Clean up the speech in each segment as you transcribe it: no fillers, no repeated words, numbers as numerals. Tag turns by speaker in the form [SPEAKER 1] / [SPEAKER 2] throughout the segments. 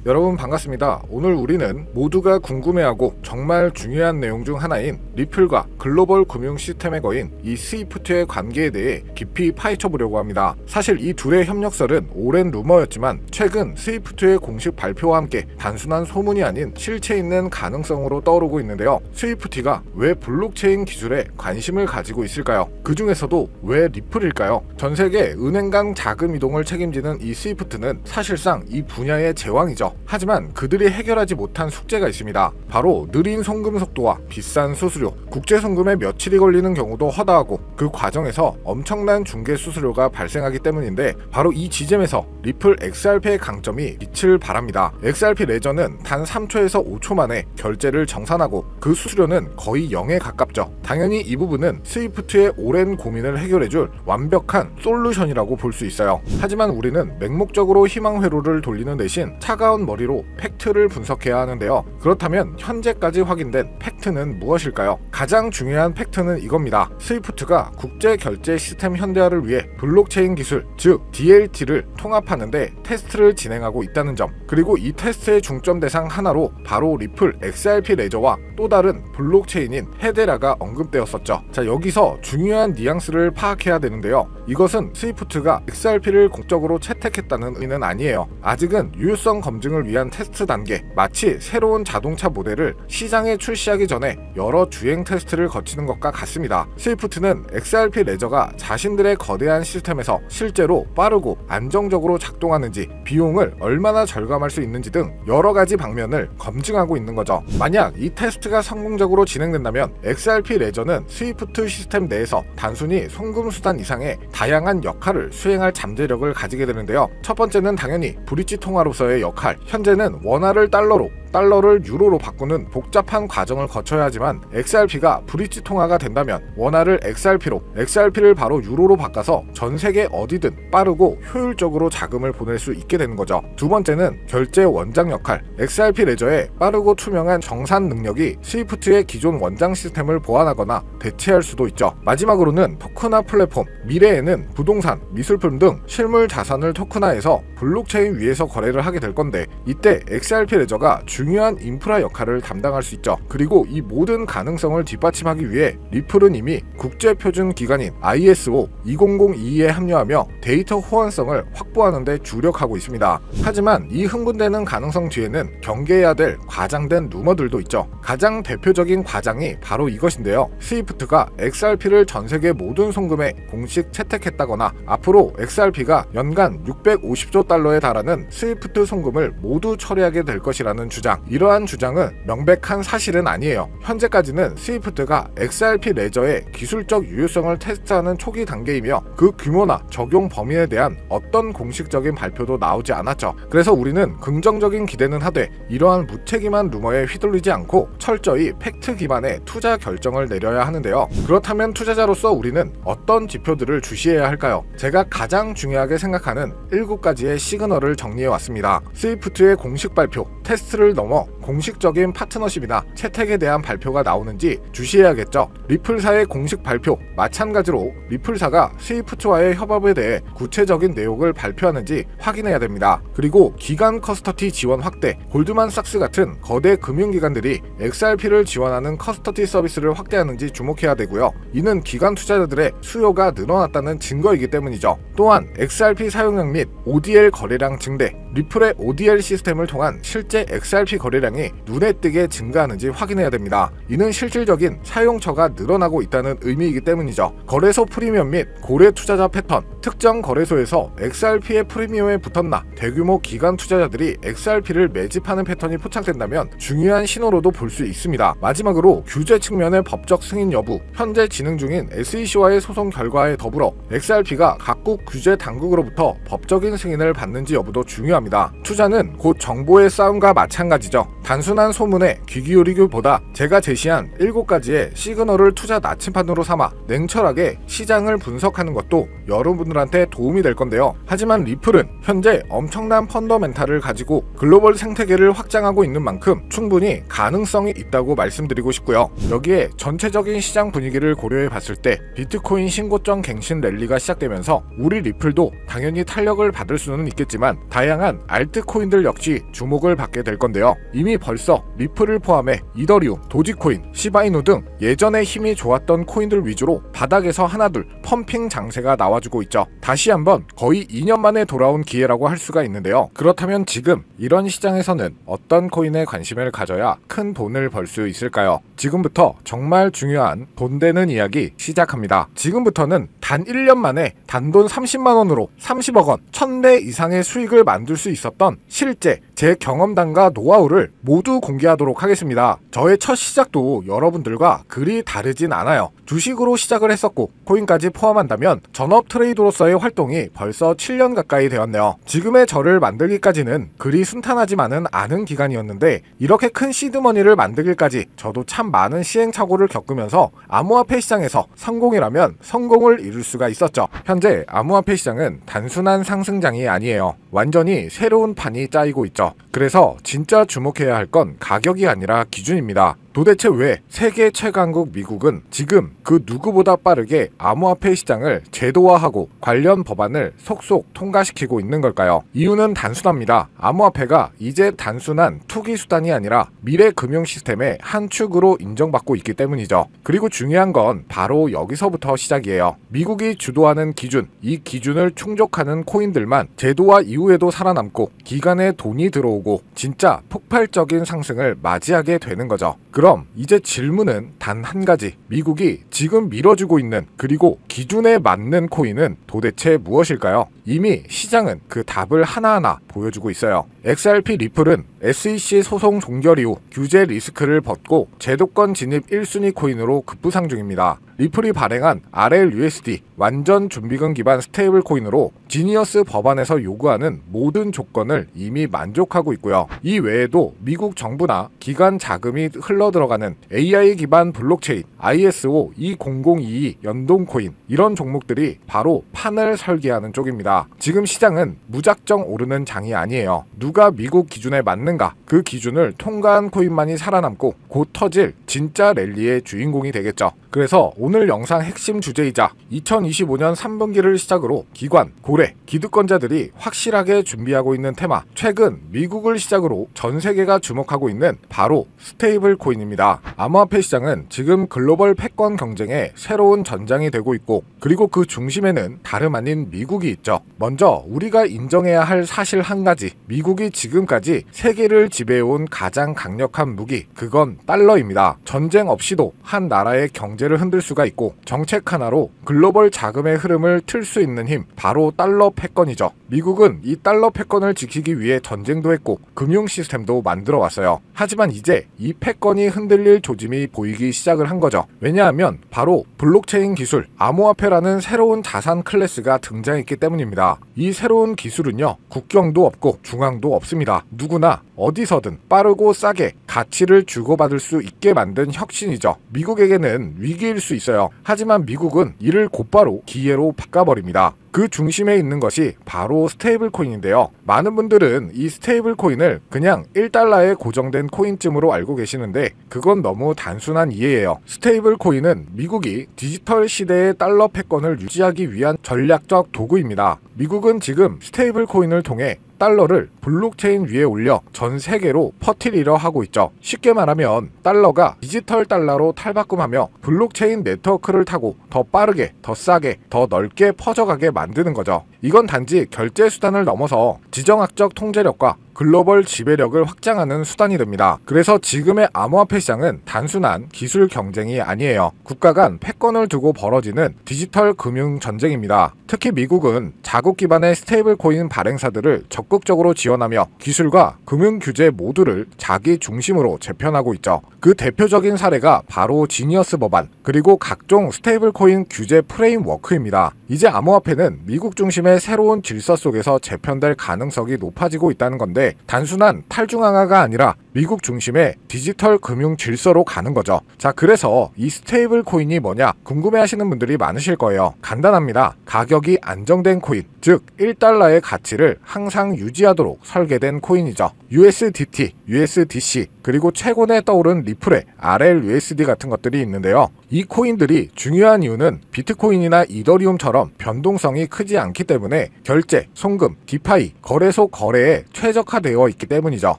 [SPEAKER 1] 여러분 반갑습니다. 오늘 우리는 모두가 궁금해하고 정말 중요한 내용 중 하나인 리플과 글로벌 금융 시스템의 거인 이 스위프트의 관계에 대해 깊이 파헤쳐 보려고 합니다. 사실 이 둘의 협력설은 오랜 루머였지만 최근 스위프트의 공식 발표와 함께 단순한 소문이 아닌 실체 있는 가능성으로 떠오르고 있는데요. 스위프트가 왜 블록체인 기술에 관심을 가지고 있을까요? 그 중에서도 왜 리플일까요? 전 세계 은행 간 자금 이동을 책임지는 이 스위프트는 사실상 이 분야의 제왕이죠. 하지만 그들이 해결하지 못한 숙제가 있습니다. 바로 느린 송금 속도와 비싼 수수료, 국제 송금에 며칠이 걸리는 경우도 허다하고 그 과정에서 엄청난 중개 수수료가 발생하기 때문인데 바로 이 지점에서 리플 XRP의 강점이 빛을 발합니다. XRP 레저는 단 3초에서 5초 만에 결제를 정산하고 그 수수료는 거의 0에 가깝죠. 당연히 이 부분은 스위프트의 오랜 고민을 해결해줄 완벽한 솔루션이라고 볼 수 있어요. 하지만 우리는 맹목적으로 희망 회로를 돌리는 대신 차가운 머리로 팩트를 분석해야 하는데요. 그렇다면 현재까지 확인된 팩트는 무엇일까요? 가장 중요한 팩트는 이겁니다. 스위프트가 국제 결제 시스템 현대화를 위해 블록체인 기술, 즉 DLT를 통합하는데 테스트를 진행하고 있다는 점, 그리고 이 테스트의 중점 대상 하나로 바로 리플 XRP 레저와 또 다른 블록체인인 헤데라가 언급되었었죠. 자, 여기서 중요한 뉘앙스를 파악해야 되는데요. 이것은 스위프트가 XRP를 공적으로 채택했다는 의미는 아니에요. 아직은 유효성 검증을 위한 테스트 단계, 마치 새로운 자동차 모델을 시장에 출시하기 전에 여러 주행 테스트를 거치는 것과 같습니다. 스위프트는 XRP 레저가 자신들의 거대한 시스템에서 실제로 빠르고 안정적으로 작동하는지, 비용을 얼마나 절감할 수 있는지 등 여러 가지 방면을 검증하고 있는 거죠. 만약 이 테스트가 성공적으로 진행된다면 XRP 레저는 스위프트 시스템 내에서 단순히 송금 수단 이상의 다양한 역할을 수행할 잠재력을 가지게 되는데요. 첫 번째는 당연히 브릿지 통화로서의 역할. 현재는 원화를 달러로, 달러를 유로로 바꾸는 복잡한 과정을 거쳐야 하지만 XRP가 브릿지 통화가 된다면 원화를 XRP로, XRP를 바로 유로로 바꿔서 전 세계 어디든 빠르고 효율적으로 자금을 보낼 수 있게 되는 거죠. 두 번째는 결제 원장 역할. XRP 레저의 빠르고 투명한 정산 능력이 스위프트의 기존 원장 시스템을 보완하거나 대체할 수도 있죠. 마지막으로는 토큰화 플랫폼. 미래에는 부동산, 미술품 등 실물 자산을 토큰화해서 블록체인 위에서 거래를 하게 될 건데 이때 XRP 레저가 중요한 인프라 역할을 담당할 수 있죠. 그리고 이 모든 가능성을 뒷받침하기 위해 리플은 이미 국제표준 기관인 ISO 20022에 합류하며 데이터 호환성을 확보하는 데 주력하고 있습니다. 하지만 이 흥분되는 가능성 뒤에는 경계해야 될 과장된 루머들도 있죠. 가장 대표적인 과장이 바로 이것인데요. 스위프트가 XRP를 전 세계 모든 송금에 공식 채택했다거나 앞으로 XRP가 연간 650조 달러에 달하는 스위프트 송금을 모두 처리하게 될 것이라는 주장. 이러한 주장은 명백한 사실은 아니에요. 현재까지는 스위프트가 XRP 레저의 기술적 유효성을 테스트하는 초기 단계이며 그 규모나 적용 범위에 대한 어떤 공식적인 발표도 나오지 않았죠. 그래서 우리는 긍정적인 기대는 하되 이러한 무책임한 루머에 휘둘리지 않고 철저히 팩트 기반의 투자 결정을 내려야 하는데요. 그렇다면 투자자로서 우리는 어떤 지표들을 주시해야 할까요? 제가 가장 중요하게 생각하는 7가지의 시그널을 정리해왔습니다. 스위프트의 공식 발표, 테스트를 넘어 공식적인 파트너십이나 채택에 대한 발표가 나오는지 주시해야겠죠. 리플사의 공식 발표, 마찬가지로 리플사가 스위프트와의 협업에 대해 구체적인 내용을 발표하는지 확인해야 됩니다. 그리고 기관 커스터디 지원 확대, 골드만삭스 같은 거대 금융기관들이 XRP를 지원하는 커스터디 서비스를 확대하는지 주목해야 되고요. 이는 기관 투자자들의 수요가 늘어났다는 증거이기 때문이죠. 또한 XRP 사용량 및 ODL 거래량 증대, 리플의 ODL 시스템을 통한 실제 XRP 거래량이 눈에 띄게 증가하는지 확인해야 됩니다. 이는 실질적인 사용처가 늘어나고 있다는 의미이기 때문이죠. 거래소 프리미엄 및 고래 투자자 패턴, 특정 거래소에서 XRP의 프리미엄에 붙었나 대규모 기관 투자자들이 XRP를 매집하는 패턴이 포착된다면 중요한 신호로도 볼 수 있습니다. 마지막으로 규제 측면의 법적 승인 여부, 현재 진행 중인 SEC와의 소송 결과에 더불어 XRP가 각국 규제 당국으로부터 법적인 승인을 받는지 여부도 중요합니다. 투자는 곧 정보의 싸움과 마찬가지죠. 단순한 소문에 귀 기울이기보다 제가 제시한 7가지의 시그널을 투자 나침판으로 삼아 냉철하게 시장을 분석하는 것도 여러분들한테 도움이 될 건데요. 하지만 리플은 현재 엄청난 펀더멘탈을 가지고 글로벌 생태계를 확장하고 있는 만큼 충분히 가능성이 있다고 말씀드리고 싶고요. 여기에 전체적인 시장 분위기를 고려해 봤을 때 비트코인 신고점 갱신 랠리가 시작되면서 우리 리플도 당연히 탄력을 받을 수는 있겠지만 다양한 알트코인들 역시 주목을 받게 될 건데요. 이미 벌써 리플을 포함해 이더리움, 도지코인, 시바이누 등 예전에 힘이 좋았던 코인들 위주로 바닥에서 하나둘 펌핑 장세가 나와주고 있죠. 다시 한번 거의 2년 만에 돌아온 기회라고 할 수가 있는데요. 그렇다면 지금 이런 시장에서는 어떤 코인에 관심을 가져야 큰 돈을 벌 수 있을까요? 지금부터 정말 중요한 돈 되는 이야기 시작합니다. 지금부터는 단 1년 만에 단돈 30만원으로 30억 원, 1000배 이상의 수익을 만들 수 있었던 실제 제 경험담과 노하우를 모두 공개하도록 하겠습니다. 저의 첫 시작도 여러분들과 그리 다르진 않아요. 주식으로 시작을 했었고 코인까지 포함한다면 전업 트레이더로서의 활동이 벌써 7년 가까이 되었네요. 지금의 저를 만들기까지는 그리 순탄하지만은 않은 기간이었는데 이렇게 큰 시드머니를 만들기까지 저도 참 많은 시행착오를 겪으면서 암호화폐 시장에서 성공이라면 성공을 이룰 수가 있었죠. 현재 암호화폐 시장은 단순한 상승장이 아니에요. 완전히 새로운 판이 짜이고 있죠. 그래서 진짜 주목해야 할 건 가격이 아니라 기준입니다. 도대체 왜 세계 최강국 미국은 지금 그 누구보다 빠르게 암호화폐 시장을 제도화하고 관련 법안을 속속 통과시키고 있는 걸까요? 이유는 단순합니다. 암호화폐가 이제 단순한 투기 수단이 아니라 미래 금융 시스템의 한 축으로 인정받고 있기 때문이죠. 그리고 중요한 건 바로 여기서부터 시작이에요. 미국이 주도하는 기준, 이 기준을 충족하는 코인들만 제도화 이후에도 살아남고 기간에 돈이 들어오고 진짜 폭발적인 상승을 맞이하게 되는 거죠. 그럼 이제 질문은 단 한 가지. 미국이 지금 밀어주고 있는 그리고 기준에 맞는 코인은 도대체 무엇일까요? 이미 시장은 그 답을 하나하나 보여주고 있어요. XRP 리플은 SEC 소송 종결 이후 규제 리스크를 벗고 제도권 진입 1순위 코인으로 급부상 중입니다. 리플이 발행한 RLUSD 완전 준비금 기반 스테이블 코인으로 지니어스 법안에서 요구하는 모든 조건을 이미 만족하고 있고요. 이 외에도 미국 정부나 기관 자금이 흘러들어가는 AI 기반 블록체인 ISO 20022 연동 코인 이런 종목들이 바로 판을 설계하는 쪽입니다. 지금 시장은 무작정 오르는 장이 아니에요. 누가 미국 기준에 맞는가 그 기준을 통과한 코인만이 살아남고 곧 터질 진짜 랠리의 주인공이 되겠죠. 그래서 오늘 영상 핵심 주제이자 2025년 3분기를 시작으로 기관, 고래, 기득권자들이 확실하게 준비하고 있는 테마, 최근 미국을 시작으로 전 세계가 주목하고 있는 바로 스테이블 코인입니다. 암호화폐 시장은 지금 글로벌 패권 경쟁의 새로운 전장이 되고 있고 그리고 그 중심에는 다름 아닌 미국이 있죠. 먼저 우리가 인정해야 할 사실 한 가지, 미국이 지금까지 세계를 지배해온 가장 강력한 무기, 그건 달러입니다. 전쟁 없이도 한 나라의 경제를 흔들 수가 있고 정책 하나로 글로벌 자금의 흐름을 틀 수 있는 힘, 바로 달러 패권이죠. 미국은 이 달러 패권을 지키기 위해 전쟁도 했고 금융 시스템도 만들어 왔어요. 하지만 이제 이 패권이 흔들릴 조짐이 보이기 시작을 한 거죠. 왜냐하면 바로 블록체인 기술, 암호화폐라는 새로운 자산 클래스가 등장했기 때문입니다. 이 새로운 기술은요, 국경도 없고 중앙도 없습니다. 누구나 어디서든 빠르고 싸게 가치를 주고받을 수 있게 만든 혁신이죠. 미국에게는 위기일 수 있어요. 하지만 미국은 이를 곧바로 기회로 바꿔버립니다. 그 중심에 있는 것이 바로 스테이블 코인인데요. 많은 분들은 이 스테이블 코인을 그냥 1달러에 고정된 코인쯤으로 알고 계시는데 그건 너무 단순한 이해예요. 스테이블 코인은 미국이 디지털 시대의 달러 패권을 유지하기 위한 전략적 도구입니다. 미국은 지금 스테이블 코인을 통해 달러를 블록체인 위에 올려 전 세계로 퍼뜨리려 하고 있죠. 쉽게 말하면 달러가 디지털 달러로 탈바꿈하며 블록체인 네트워크를 타고 더 빠르게, 더 싸게, 더 넓게 퍼져가게 만드는 거죠. 이건 단지 결제 수단을 넘어서 지정학적 통제력과 글로벌 지배력을 확장하는 수단이 됩니다. 그래서 지금의 암호화폐 시장은 단순한 기술 경쟁이 아니에요. 국가 간 패권을 두고 벌어지는 디지털 금융 전쟁입니다. 특히 미국은 자국 기반의 스테이블 코인 발행사들을 적극적으로 지원하며 기술과 금융 규제 모두를 자기 중심으로 재편하고 있죠. 그 대표적인 사례가 바로 지니어스 법안, 그리고 각종 스테이블 코인 규제 프레임워크입니다. 이제 암호화폐는 미국 중심의 새로운 질서 속에서 재편될 가능성이 높아지고 있다는 건데 단순한 탈중앙화가 아니라 미국 중심의 디지털 금융 질서로 가는 거죠. 자, 그래서 이 스테이블 코인이 뭐냐 궁금해하시는 분들이 많으실 거예요. 간단합니다. 가격이 안정된 코인, 즉 1달러의 가치를 항상 유지하도록 설계된 코인이죠. USDT, USDC, 그리고 최근에 떠오른 리플의 RLUSD 같은 것들이 있는데요. 이 코인들이 중요한 이유는 비트코인이나 이더리움처럼 변동성이 크지 않기 때문에 결제, 송금, 디파이, 거래소 거래에 최적화되어 있기 때문이죠.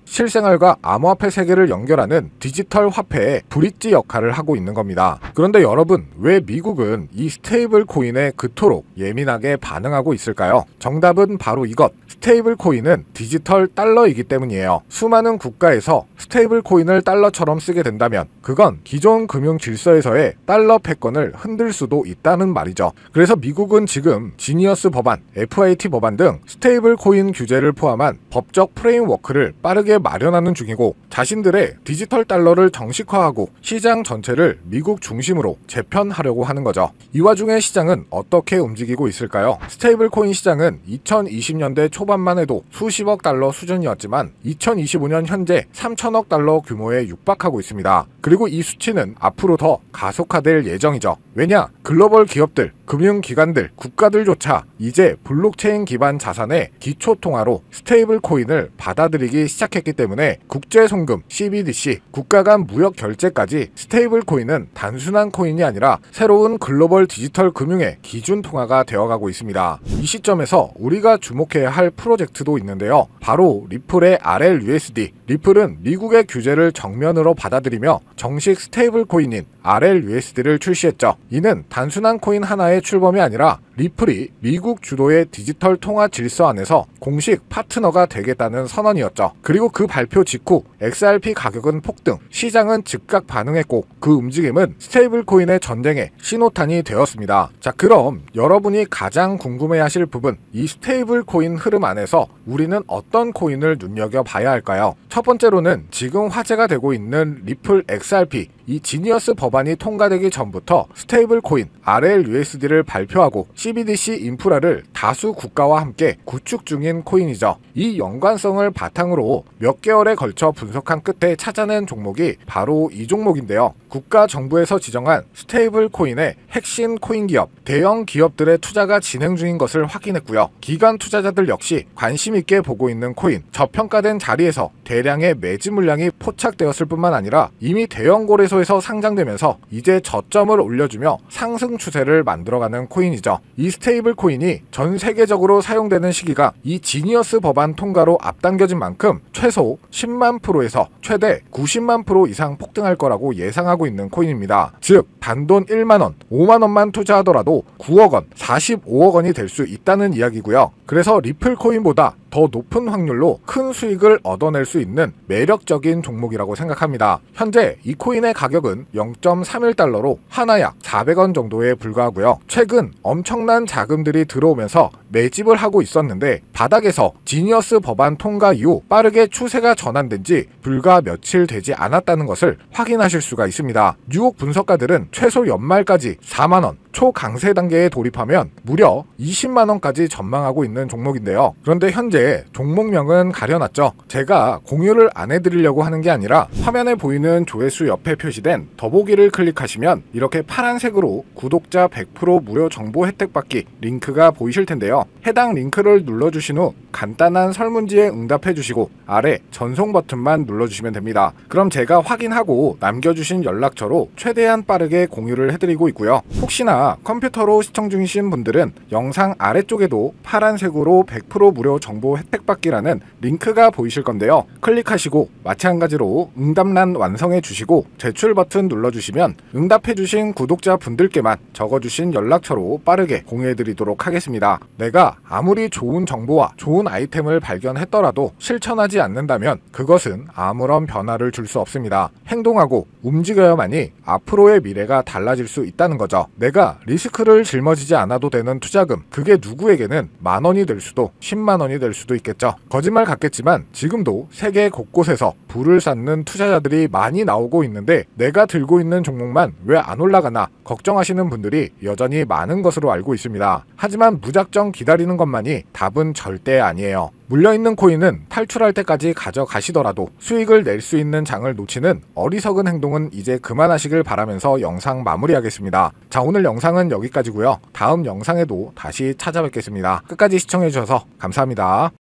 [SPEAKER 1] 실생활과 암호화폐 세계를 연결하는 디지털 화폐의 브릿지 역할을 하고 있는 겁니다. 그런데 여러분, 왜 미국은 이 스테이블 코인에 그토록 예민하게 반응하고 있을까요? 정답은 바로 이것. 스테이블 코인은 디지털 달러이기 때문이에요. 수많은 국가에서 스테이블 코인을 달러처럼 쓰게 된다면 그건 기존 금융 질서에서의 달러 패권을 흔들 수도 있다는 말이죠. 그래서 미국은 지금 지니어스 법안, FIT 법안 등 스테이블 코인 규제를 포함한 법적 프레임워크를 빠르게 마련하는 중이고 자신들의 디지털 달러를 정식화하고 시장 전체를 미국 중심으로 재편하려고 하는 거죠. 이 와중에 시장은 어떻게 움직이고 있을까요? 스테이블 코인 시장은 2020년대 초반만 해도 수십억 달러 수준이었지만 2025년 현재 3천억 달러 규모에 육박하고 있습니다. 그리고 이 수치는 앞으로 더 가속화될 예정이죠. 왜냐? 글로벌 기업들, 금융기관들, 국가들조차 이제 블록체인 기반 자산의 기초통화로 스테이블 코인을 받아들이기 시작했기 때문에 국제송금, CBDC, 국가 간 무역 결제까지 스테이블 코인은 단순한 코인이 아니라 새로운 글로벌 디지털 금융의 기준 통화가 되어가고 있습니다. 이 시점에서 우리가 주목해야 할 프로젝트도 있는데요. 바로 리플의 RLUSD. 리플은 미국의 규제를 정면으로 받아들이며 정식 스테이블 코인인 RLUSD를 출시했죠. 이는 단순한 코인 하나의 출범이 아니라 리플이 미국 주도의 디지털 통화 질서 안에서 공식 파트너가 되겠다는 선언이었죠. 그리고 그 발표 직후 XRP 가격은 폭등, 시장은 즉각 반응했고 그 움직임은 스테이블 코인의 전쟁의 신호탄이 되었습니다. 자, 그럼 여러분이 가장 궁금해하실 부분, 이 스테이블 코인 흐름 안에서 우리는 어떤 코인을 눈여겨봐야 할까요? 첫 번째로는 지금 화제가 되고 있는 리플 XRP, 이 지니어스 법안이 통과되기 전부터 스테이블 코인 RLUSD를 발표하고 CBDC 인프라를 다수 국가와 함께 구축 중인 코인이죠. 이 연관성을 바탕으로 몇 개월에 걸쳐 분석한 끝에 찾아낸 종목이 바로 이 종목인데요. 국가 정부에서 지정한 스테이블 코인의 핵심 코인 기업, 대형 기업들의 투자가 진행 중인 것을 확인했고요. 기관 투자자들 역시 관심 있게 보고 있는 코인, 저평가된 자리에서 대량의 매집 물량이 포착되었을 뿐만 아니라 이미 대형 거래소에서 상장되면서 이제 저점을 올려주며 상승 추세를 만들어가는 코인이죠. 이 스테이블 코인이 전 세계적으로 사용되는 시기가 이 지니어스 법안 통과로 앞당겨진 만큼 최소 10만 프로에서 최대 90만 프로 이상 폭등할 거라고 예상하고 있는 코인입니다. 즉 단돈 1만원, 5만원만 투자하더라도 9억원, 45억원이 될 수 있다는 이야기고요. 그래서 리플 코인보다 더 높은 확률로 큰 수익을 얻어낼 수 있는 매력적인 종목이라고 생각합니다. 현재 이 코인의 가격은 0.31달러로 하나 약 400원 정도에 불과하고요. 최근 엄청난 자금들이 들어오면서 매집을 하고 있었는데 바닥에서 지니어스 법안 통과 이후 빠르게 추세가 전환된 지 불과 며칠 되지 않았다는 것을 확인하실 수가 있습니다. 뉴욕 분석가들은 최소 연말까지 4만원, 초강세 단계에 돌입하면 무려 20만원까지 전망하고 있는 종목인데요. 그런데 현재 종목명은 가려놨죠. 제가 공유를 안 해드리려고 하는 게 아니라 화면에 보이는 조회수 옆에 표시된 더보기를 클릭하시면 이렇게 파란색으로 구독자 100% 무료 정보 혜택 받기 링크가 보이실 텐데요. 해당 링크를 눌러주신 후 간단한 설문지에 응답해 주시고 아래 전송 버튼만 눌러주시면 됩니다. 그럼 제가 확인하고 남겨주신 연락처로 최대한 빠르게 공유를 해드리고 있고요. 혹시나 컴퓨터로 시청 중이신 분들은 영상 아래쪽에도 파란색으로 100% 무료 정보 혜택 받기라는 링크가 보이실 건데요. 클릭하시고 마찬가지로 응답란 완성해 주시고 제출 버튼 눌러주시면 응답해 주신 구독자 분들께만 적어주신 연락처로 빠르게 공유해 드리도록 하겠습니다. 내가 아무리 좋은 정보와 좋은 아이템을 발견했더라도 실천하지 않는다면 그것은 아무런 변화를 줄 수 없습니다. 행동하고 움직여야만이 앞으로의 미래가 달라질 수 있다는 거죠. 내가 리스크를 짊어지지 않아도 되는 투자금, 그게 누구에게는 만원이 될 수도 10만원이 될 수도 있겠죠. 거짓말 같겠지만 지금도 세계 곳곳에서 불을 쌓는 투자자들이 많이 나오고 있는데 내가 들고 있는 종목만 왜 안 올라가나 걱정하시는 분들이 여전히 많은 것으로 알고 있습니다. 하지만 무작정 기다리는 것만이 답은 절대 아니에요. 물려있는 코인은 탈출할 때까지 가져가시더라도 수익을 낼 수 있는 장을 놓치는 어리석은 행동은 이제 그만하시길 바라면서 영상 마무리하겠습니다. 자, 오늘 영상은 여기까지고요. 다음 영상에도 다시 찾아뵙겠습니다. 끝까지 시청해주셔서 감사합니다.